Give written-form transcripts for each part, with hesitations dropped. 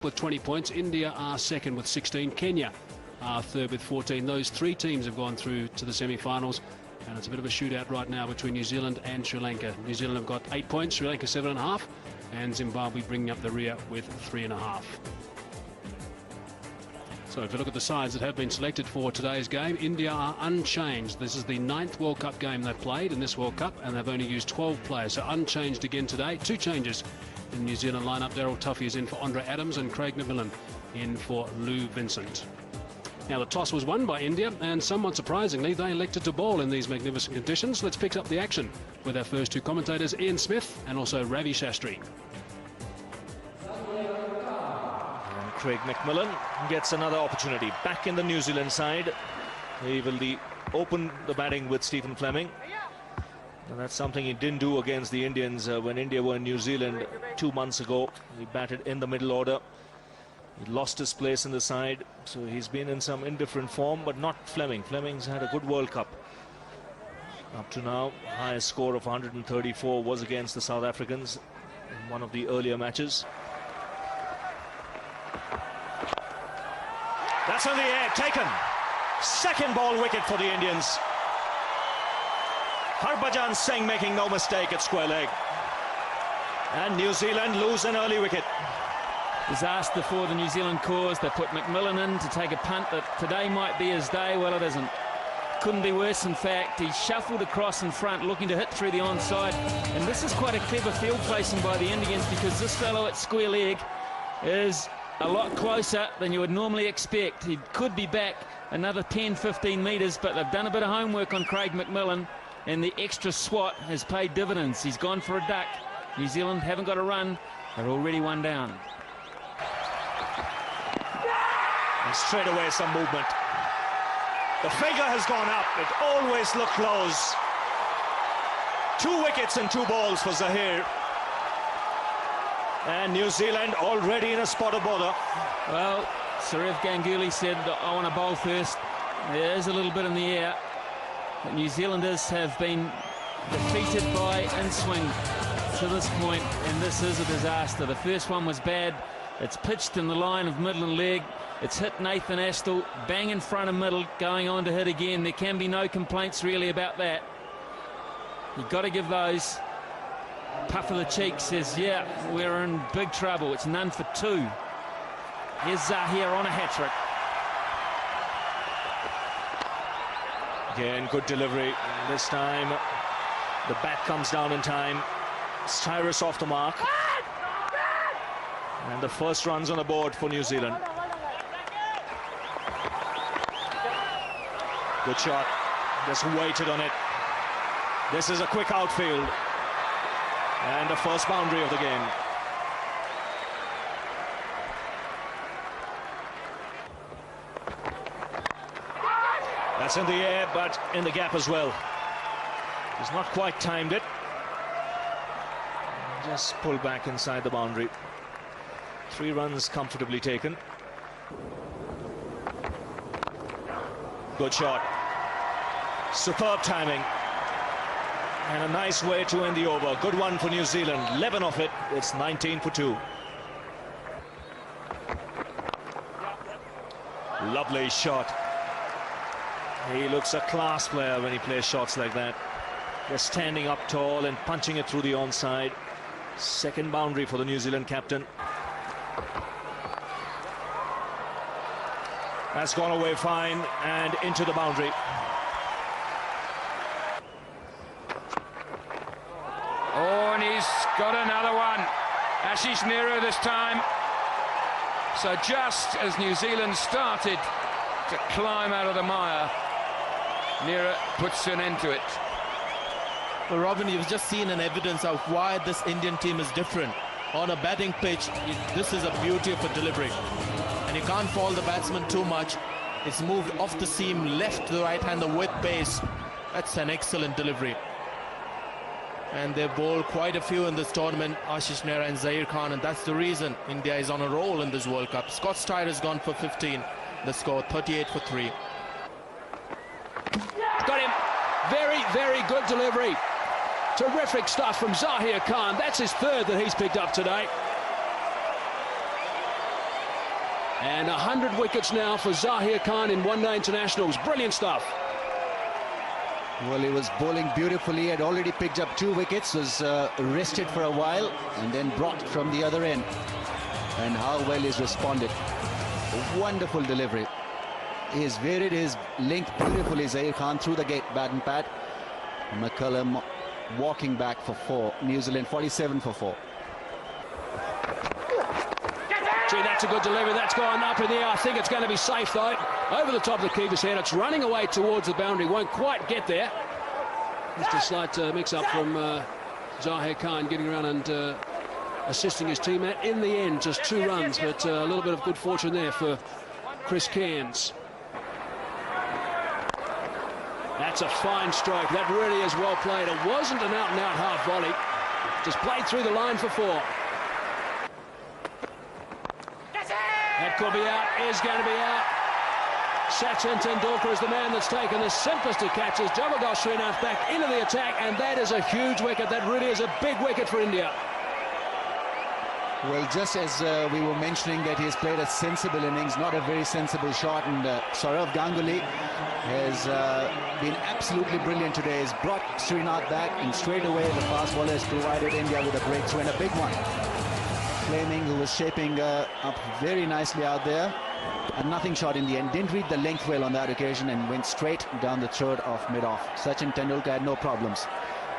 with 20 points. India are second with 16. Kenya are third with 14. Those three teams have gone through to the semi-finals, and it's a bit of a shootout right now between New Zealand and Sri Lanka. New Zealand have got 8 points, Sri Lanka 7.5, and Zimbabwe bringing up the rear with 3.5. So if you look at the sides that have been selected for today's game, India are unchanged. This is the 9th World Cup game they've played in this World Cup, and they've only used 12 players, so unchanged again today. 2 changes in the New Zealand lineup. Daryl Tuffy is in for Andre Adams and Craig McMillan in for Lou Vincent. Now the toss was won by India, and somewhat surprisingly they elected to bowl in these magnificent conditions. Let's pick up the action with our first 2 commentators, Ian Smith and also Ravi Shastri. Craig McMillan gets another opportunity back in the New Zealand side. He will open the batting with Stephen Fleming, and that's something he didn't do against the Indians when India were in New Zealand 2 months ago. He batted in the middle order. He lost his place in the side, so he's been in some indifferent form, but not Fleming. Fleming's had a good World Cup up to now. Highest score of 134 was against the South Africans in one of the earlier matches. That's in the air, taken. Second ball wicket for the Indians. Harbhajan Singh making no mistake at square leg. And New Zealand lose an early wicket. Disaster for the New Zealand cause. They put McMillan in to take a punt that today might be his day. Well, it isn't. Couldn't be worse, in fact. He shuffled across in front, looking to hit through the onside. And this is quite a clever field placing by the Indians, because this fellow at square leg is a lot closer than you would normally expect. He could be back another 10-15 metres, but they've done a bit of homework on Craig McMillan, and the extra swat has paid dividends. He's gone for a duck. New Zealand haven't got a run. They're already 1 down. And straight away some movement. The figure has gone up. It always looked close. 2 wickets and 2 balls for Zahir. And New Zealand already in a spot of bother. Well, Saurav Ganguly said, I want to bowl first. There is a little bit in the air. But New Zealanders have been defeated by in-swing to this point, and this is a disaster. The first one was bad. It's pitched in the line of middle and leg. It's hit Nathan Astle, bang in front of middle, going on to hit again. There can be no complaints really about that. You've got to give those. Puff of the cheek says, yeah, we're in big trouble. It's none for 2. Here's Zahir on a hat-trick. Again, good delivery. This time, the bat comes down in time. Cyrus off the mark. And the first run's on the board for New Zealand. Good shot. Just waited on it. This is a quick outfield. And the first boundary of the game. That's in the air, but in the gap as well. He's not quite timed it. Just pulled back inside the boundary. 3 runs comfortably taken. Good shot. Superb timing. And a nice way to end the over. Good one for New Zealand. 11 off it. It's 19 for 2. Lovely shot. He looks a class player when he plays shots like that. Just standing up tall and punching it through the onside. Second boundary for the New Zealand captain. That's gone away fine and into the boundary. Oh, and he's got another one. Ashish Nehru this time. So just as New Zealand started to climb out of the mire, Nehru puts an end to it. Well, Robin, you've just seen an evidence of why this Indian team is different. On a batting pitch, this is a beauty of a delivery. And you can't fault the batsman too much. It's moved off the seam, left to the right-hander with pace. That's an excellent delivery. And they've bowled quite a few in this tournament, Ashish Nehru and Zahir Khan, and that's the reason India is on a roll in this World Cup. Scott Steyer has gone for 15. The score 38 for 3. Got him. Very, very good delivery. Terrific stuff from Zahir Khan. That's his 3rd that he's picked up today. And 100 wickets now for Zahir Khan in one-day internationals. Brilliant stuff. Well, he was bowling beautifully. He had already picked up 2 wickets, was rested for a while, and then brought from the other end. And how well he's responded. A wonderful delivery. He has varied his length beautifully, Zahir Khan, through the gate, bat and pat. McCullum walking back for 4. New Zealand 47 for 4. Gee, that's a good delivery. That's gone up in the air. I think it's going to be safe, though. Over the top of the keeper's head. It's running away towards the boundary. Won't quite get there. Just a slight mix-up from Zahir Khan getting around and assisting his teammate. In the end, just 2 runs, but a little bit of good fortune there for Chris Cairns. That's a fine stroke. That really is well played. It wasn't an out-and-out half volley. Just played through the line for 4. That could be out, is going to be out. Sachin Tendulkar is the man that's taken the simplest of catches. Javagal Srinath back into the attack, and that is a huge wicket. That really is a big wicket for India. Well, just as we were mentioning that he has played a sensible innings, not a very sensible shot, and Saurav Ganguly has been absolutely brilliant today. He's brought Srinath back, and straight away the fast bowler has provided India with a breakthrough and a big one. Fleming, who was shaping up very nicely out there, a nothing shot in the end. Didn't read the length well on that occasion and went straight down the throat of mid-off. Sachin Tendulkar had no problems.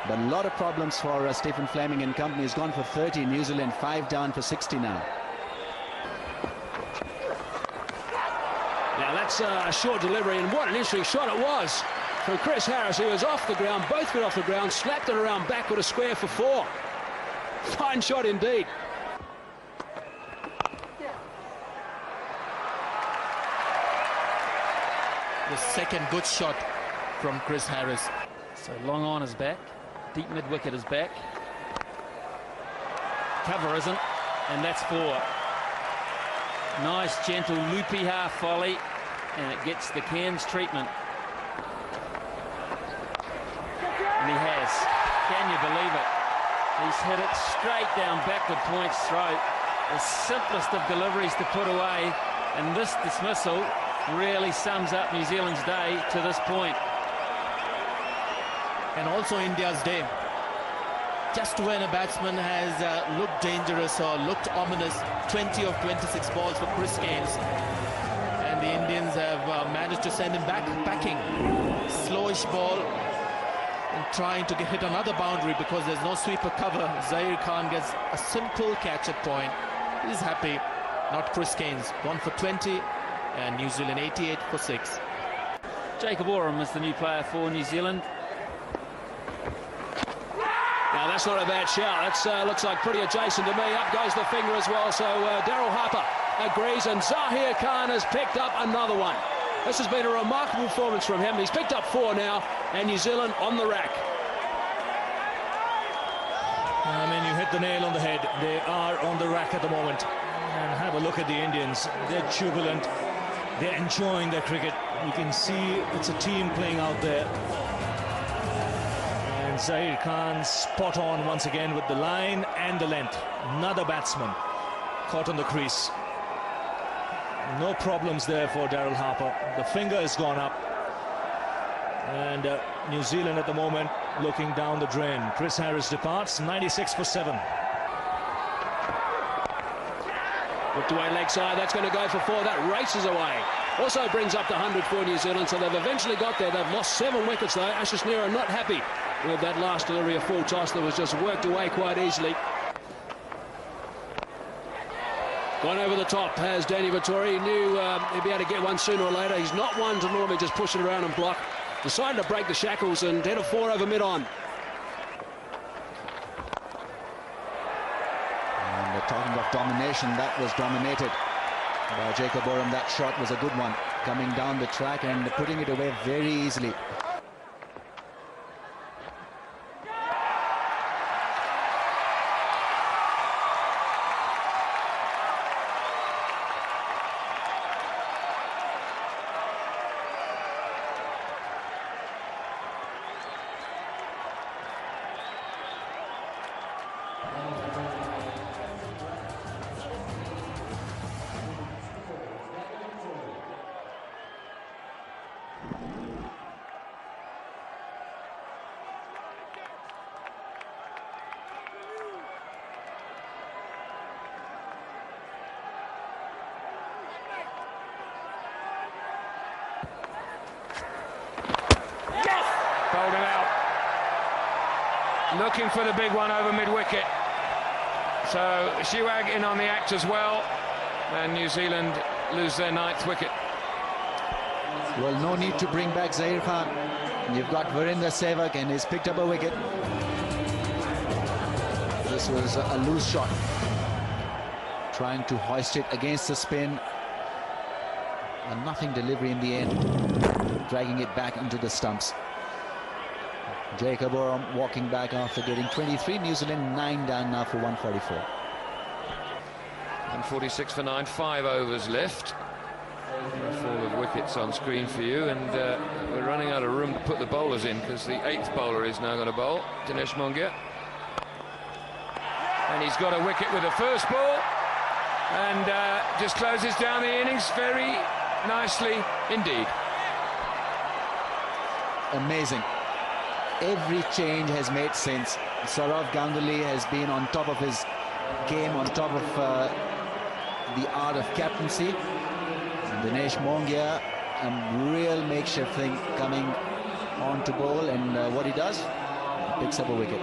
But a lot of problems for Stephen Fleming and company. He's gone for 30. New Zealand 5 down for 60 now. Now that's a short delivery, and what an interesting shot it was from Chris Harris, who was off the ground, both feet off the ground, slapped it around back with a square for 4. Fine shot indeed. The second good shot from Chris Harris. So long on is back. Deep mid-wicket is back. Cover isn't, and that's 4. Nice, gentle, loopy half volley, and it gets the Cairns treatment. And he has. Can you believe it? He's hit it straight down backward point's throat. The simplest of deliveries to put away, and this dismissal really sums up New Zealand's day to this point. And also India's day. Just when a batsman has looked dangerous or looked ominous, 20 of 26 balls for Chris Cairns, and the Indians have managed to send him back packing. Slowish ball and trying to hit another boundary because there's no sweeper cover. Zahir Khan gets a simple catch at point. He's happy. Not Chris Cairns. 1 for 20 and New Zealand 88 for 6. Jacob Oram is the new player for New Zealand. Now that's not a bad shout. That looks like pretty adjacent to me. Up goes the finger as well. So Daryl Harper agrees, and Zahir Khan has picked up another one. This has been a remarkable performance from him. He's picked up 4 now, and New Zealand on the rack. I mean, you hit the nail on the head. They are on the rack at the moment. And have a look at the Indians. They're jubilant. They're enjoying their cricket. You can see it's a team playing out there. And Zahir Khan spot on once again with the line and the length. Another batsman caught on the crease. No problems there for Daryl Harper. The finger has gone up. And New Zealand at the moment looking down the drain. Chris Harris departs, 96 for 7. Whipped away leg side, that's going to go for 4. That races away. Also brings up the 100 for New Zealand, so they've eventually got there. They've lost 7 wickets though. Ashish Nehra not happy with that last delivery, a full toss that was just worked away quite easily. Gone over the top has Danny Vettori. He knew he'd be able to get one sooner or later. He's not one to normally just push it around and block. Decided to break the shackles and hit a 4 over mid-on. And talking of domination, that was dominated by Jacob Oram. That shot was a good one, coming down the track and putting it away very easily. looking for the big one over mid-wicket. So Shiwag in on the act as well, and New Zealand lose their 9th wicket. Well, no need to bring back Zaheer Khan. You've got Virendra Sehwag, and he's picked up a wicket. This was a loose shot, trying to hoist it against the spin. A nothing delivery in the end, dragging it back into the stumps. Jacob Oram walking back after getting 23. New Zealand 9 down now for 144. And 46 for 9, 5 overs left. A fall of wickets on screen for you, and we're running out of room to put the bowlers in because the 8th bowler is now going to bowl, Dinesh Mongia. And he's got a wicket with the first ball, and just closes down the innings very nicely indeed. Amazing. Every change has made sense. Sourav Ganguly has been on top of his game, on top of the art of captaincy. And Dinesh Mongia, a real makeshift thing coming on to bowl, and what he does, he picks up a wicket.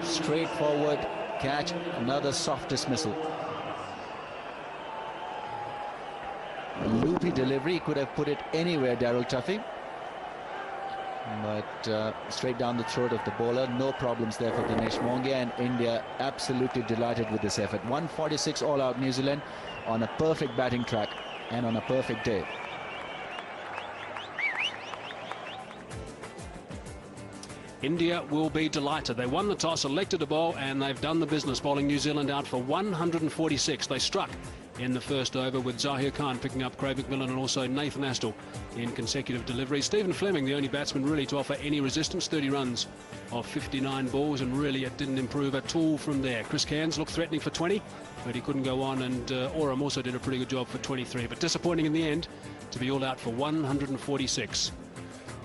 Straightforward catch, another soft dismissal. A loopy delivery, he could have put it anywhere, Daryl Tuffy. But straight down the throat of the bowler. No problems there for Dinesh Mongia, and India absolutely delighted with this effort. 146 all out New Zealand on a perfect batting track and on a perfect day. India will be delighted. They won the toss, elected to bowl, and they've done the business, bowling New Zealand out for 146. They struck in the first over with Zaheer Khan picking up Craig McMillan and also Nathan Astle in consecutive deliveries. Stephen Fleming, the only batsman really to offer any resistance, 30 runs of 59 balls, and really it didn't improve at all from there. Chris Cairns looked threatening for 20, but he couldn't go on, and Oram also did a pretty good job for 23, but disappointing in the end to be all out for 146.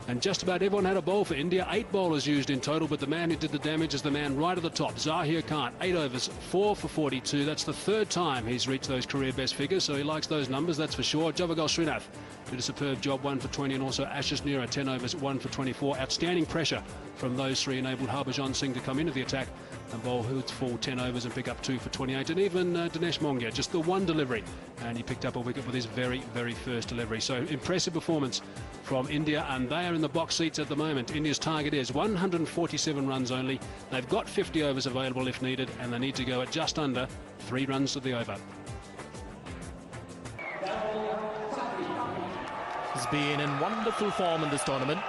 And just about everyone had a bowl for India. 8 bowlers used in total, but the man who did the damage is the man right at the top, Zaheer Khan. 8 overs, 4 for 42. That's the 3rd time he's reached those career best figures, so he likes those numbers, that's for sure. Javagal Srinath did a superb job, 1 for 20, and also Ashish Nehra, 10 overs, 1 for 24. Outstanding pressure from those 3 enabled Harbhajan Singh to come into the attack and bowl Hoods full 10 overs and pick up 2 for 28. And even Dinesh Mongia, just the 1 delivery, and he picked up a wicket with his very, very first delivery. So impressive performance from India, and they are in the box seats at the moment. India's target is 147 runs only. They've got 50 overs available if needed, and they need to go at just under 3 runs to the over. He's been in wonderful form in this tournament.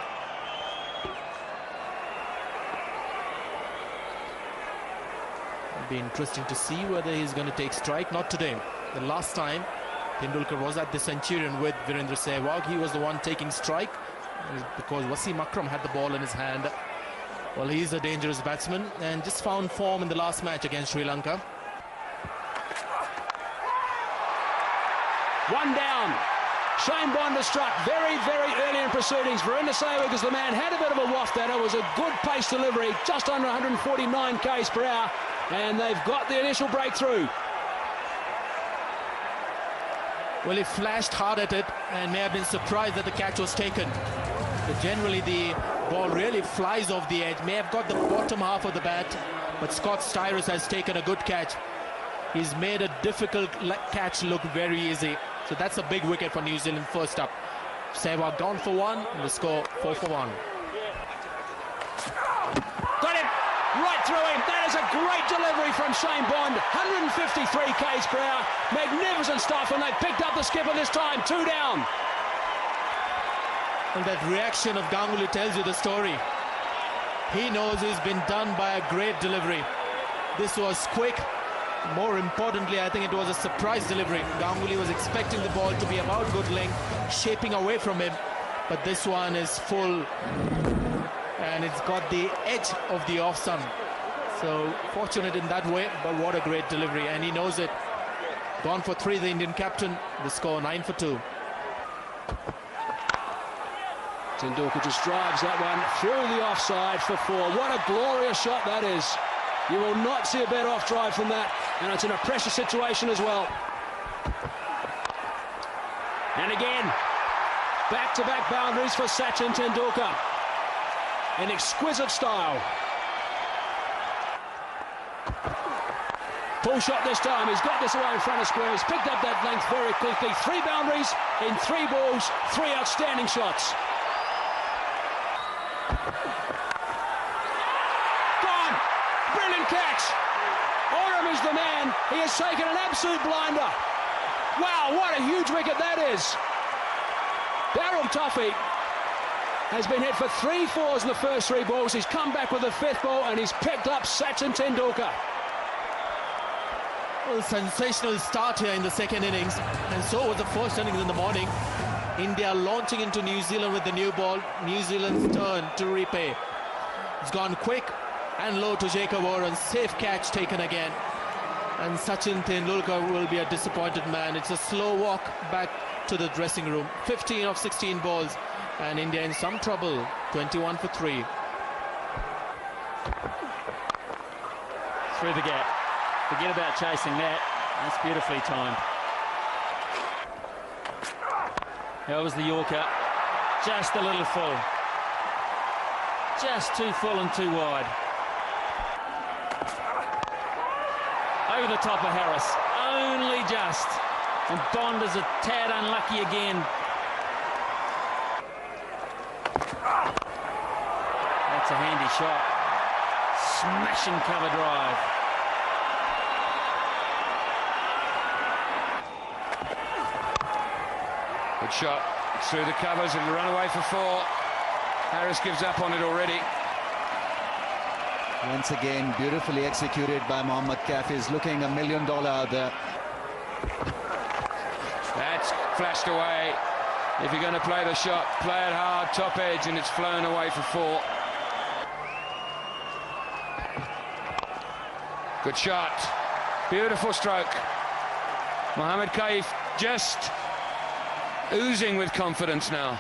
It'll be interesting to see whether he's going to take strike. Not today. The last time Tendulkar was at the Centurion with Virendra Sehwag, he was the one taking strike because Wasim Akram had the ball in his hand. Well, he's a dangerous batsman and just found form in the last match against Sri Lanka. 1 down. Shane Bond has struck very, very early in proceedings. Virendra Sehwag is the man, had a bit of a waft at it. It was a good pace delivery, just under 149 k's per hour, and they've got the initial breakthrough. Well, he flashed hard at it and may have been surprised that the catch was taken. But generally the ball really flies off the edge, may have got the bottom half of the bat, but Scott Styris has taken a good catch. He's made a difficult catch look very easy. So that's a big wicket for New Zealand first up. Sehwag gone for 1, and the score 4 for 1. Got him right through him. That is a great delivery from Shane Bond. 153 k's per hour. Magnificent stuff, and they picked up the skipper this time. 2 down. And that reaction of Ganguly tells you the story. He knows he's been done by a great delivery. This was quick. More importantly, I think it was a surprise delivery. Ganguly was expecting the ball to be about good length, shaping away from him, but this one is full and it's got the edge of the off stump. So fortunate in that way, but what a great delivery, and he knows it. Gone for 3, the Indian captain. The score 9 for 2. Tendulkar just drives that one through the offside for 4. What a glorious shot that is. You will not see a better off drive from that, and it's in a pressure situation as well. And again, back-to-back boundaries for Sachin Tendulkar in exquisite style. Pull shot this time. He's got this away in front of square. He's picked up that length very quickly. 3 boundaries in 3 balls, 3 outstanding shots. Gone. Brilliant catch. Oram is the man. He has taken an absolute blinder. Wow, what a huge wicket that is. Daryl Tuffy has been hit for 3 fours in the first 3 balls. He's come back with the 5th ball and he's picked up Sachin Tendulkar. Well, a sensational start here in the second innings, and so was the first innings in the morning. India launching into New Zealand with the new ball. New Zealand's turn to repay. It's gone quick and low to Jacob Oren. Safe catch taken again. And Sachin Tendulkar will be a disappointed man. It's a slow walk back to the dressing room. 15 of 16 balls, and India in some trouble. 21 for 3. Through the gap. Forget about chasing that. That's beautifully timed. That was the Yorker. Just a little full. Just too full and too wide. Over the top of Harris. Only just. And Bond is a tad unlucky again. That's a handy shot. Smashing cover drive. Good shot through the covers and run away for 4. Harris gives up on it already. Once again, beautifully executed by Mohammad Kaif. He's looking $1 million out there. That's flashed away. If you're going to play the shot, play it hard, top edge, and it's flown away for 4. Good shot. Beautiful stroke. Mohammad Kaif just oozing with confidence now.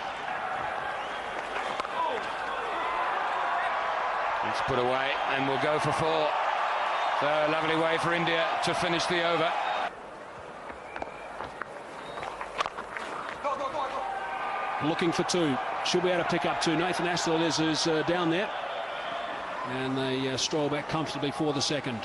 It's put away and we'll go for 4. So a lovely way for India to finish the over. Looking for 2. Should be able to pick up 2. Nathan Astill is down there. And they stroll back comfortably for the second.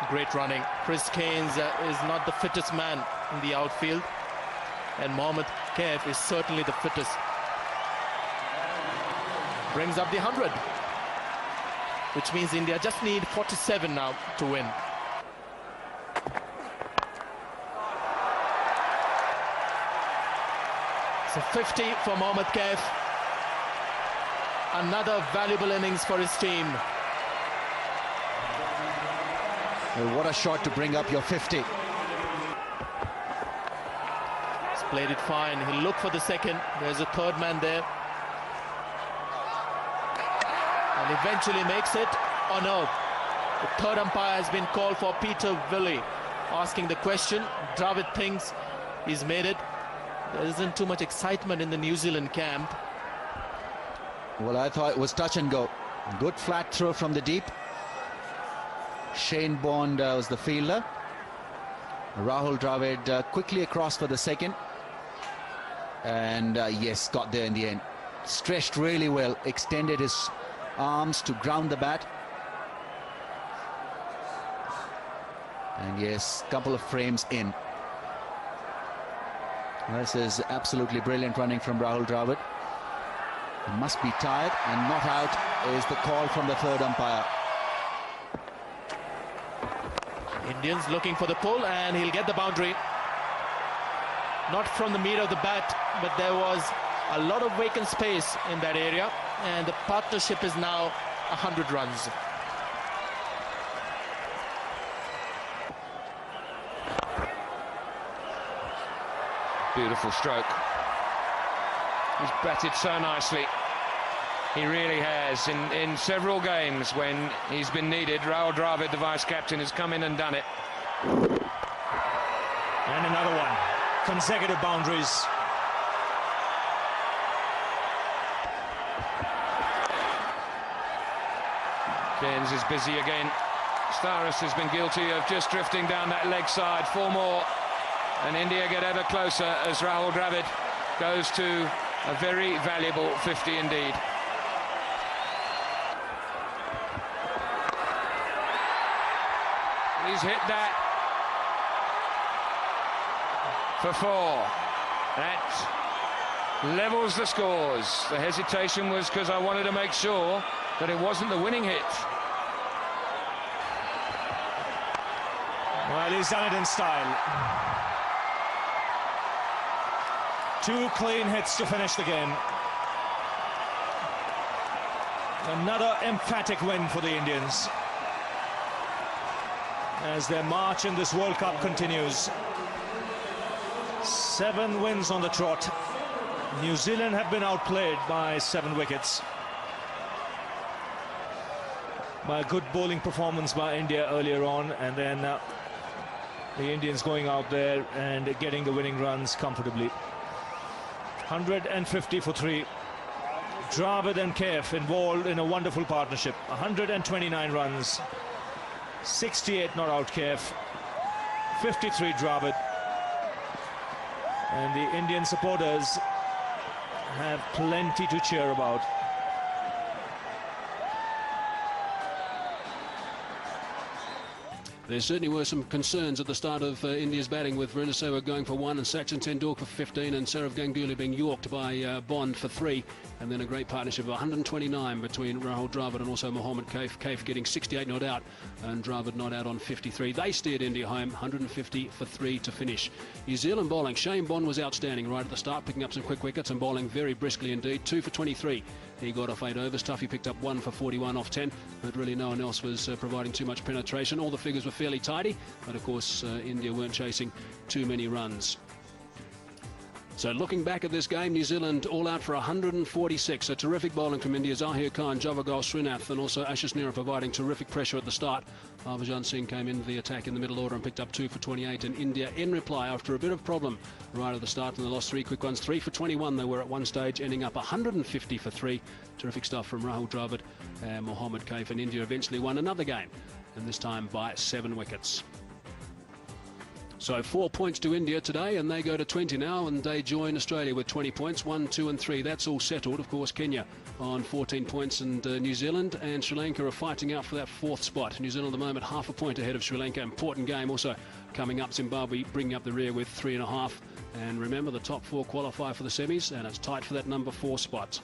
Great running. Chris Keynes is not the fittest man in the outfield, and Mohammad Kaif is certainly the fittest. Brings up the 100, which means India just need 47 now to win. So 50 for Mohammad Kaif. Another valuable innings for his team. Well, what a shot to bring up your 50. He's played it fine. He'll look for the second. There's a third man there. And eventually makes it. Oh no. The third umpire has been called for Peter Willey. Asking the question. Dravid thinks he's made it. There isn't too much excitement in the New Zealand camp. Well, I thought it was touch and go. Good flat throw from the deep. Shane Bond was the fielder. Rahul Dravid quickly across for the second. And yes, got there in the end. Stretched really well, extended his arms to ground the bat. And yes, couple of frames in. This is absolutely brilliant running from Rahul Dravid. He must be tired, and not out is the call from the third umpire. Indians looking for the pull, and he'll get the boundary. Not from the meat of the bat, but there was a lot of vacant space in that area, and the partnership is now 100 runs. Beautiful stroke. He's batted so nicely. He really has. In several games when he's been needed, Rahul Dravid, the vice-captain, has come in and done it. And another one. Consecutive boundaries. Cairns is busy again. Starris has been guilty of just drifting down that leg side. 4 more. And India get ever closer as Rahul Dravid goes to a very valuable 50 indeed. He's hit that for 4. That levels the scores. The hesitation was because I wanted to make sure that it wasn't the winning hit. Well, he's done it in style. 2 clean hits to finish the game. Another emphatic win for the Indians as their march in this World Cup continues. 7 wins on the trot. New Zealand have been outplayed by 7 wickets. By a good bowling performance by India earlier on, and then the Indians going out there and getting the winning runs comfortably. 150 for 3. Dravid and Kaif involved in a wonderful partnership. 129 runs. 68 not out Kaif. 53 Dravid. And the Indian supporters have plenty to cheer about. There certainly were some concerns at the start of India's batting, with Virendra Sehwag going for 1 and Sachin Tendulkar for 15 and Sourav Ganguly being yorked by Bond for 3, and then a great partnership of 129 between Rahul Dravid and also Mohammad Kaif. Kaif getting 68 not out and Dravid not out on 53. They steered India home, 150 for 3 to finish. New Zealand bowling, Shane Bond was outstanding right at the start, picking up some quick wickets and bowling very briskly indeed. 2 for 23. He got off 8 overs. Tuffy picked up 1 for 41 off 10, but really no one else was providing too much penetration. All the figures were fairly tidy, but of course India weren't chasing too many runs. So looking back at this game, New Zealand all out for 146. A terrific bowling from India. Zahir Khan, Javagal Srinath and also Ashish Nehra providing terrific pressure at the start. Harbhajan Singh came into the attack in the middle order and picked up 2 for 28. And India in reply after a bit of problem right at the start, and they lost 3 quick ones. 3 for 21 they were at one stage, ending up 150 for 3. Terrific stuff from Rahul Dravid and Mohammad Kaif, and India eventually won another game, and this time by 7 wickets. So 4 points to India today, and they go to 20 now, and they join Australia with 20 points, 1, 2 and 3. That's all settled. Of course, Kenya on 14 points, and New Zealand and Sri Lanka are fighting out for that 4th spot. New Zealand at the moment half a point ahead of Sri Lanka. Important game also coming up. Zimbabwe bringing up the rear with 3.5. And remember, the top 4 qualify for the semis, and it's tight for that number 4 spot.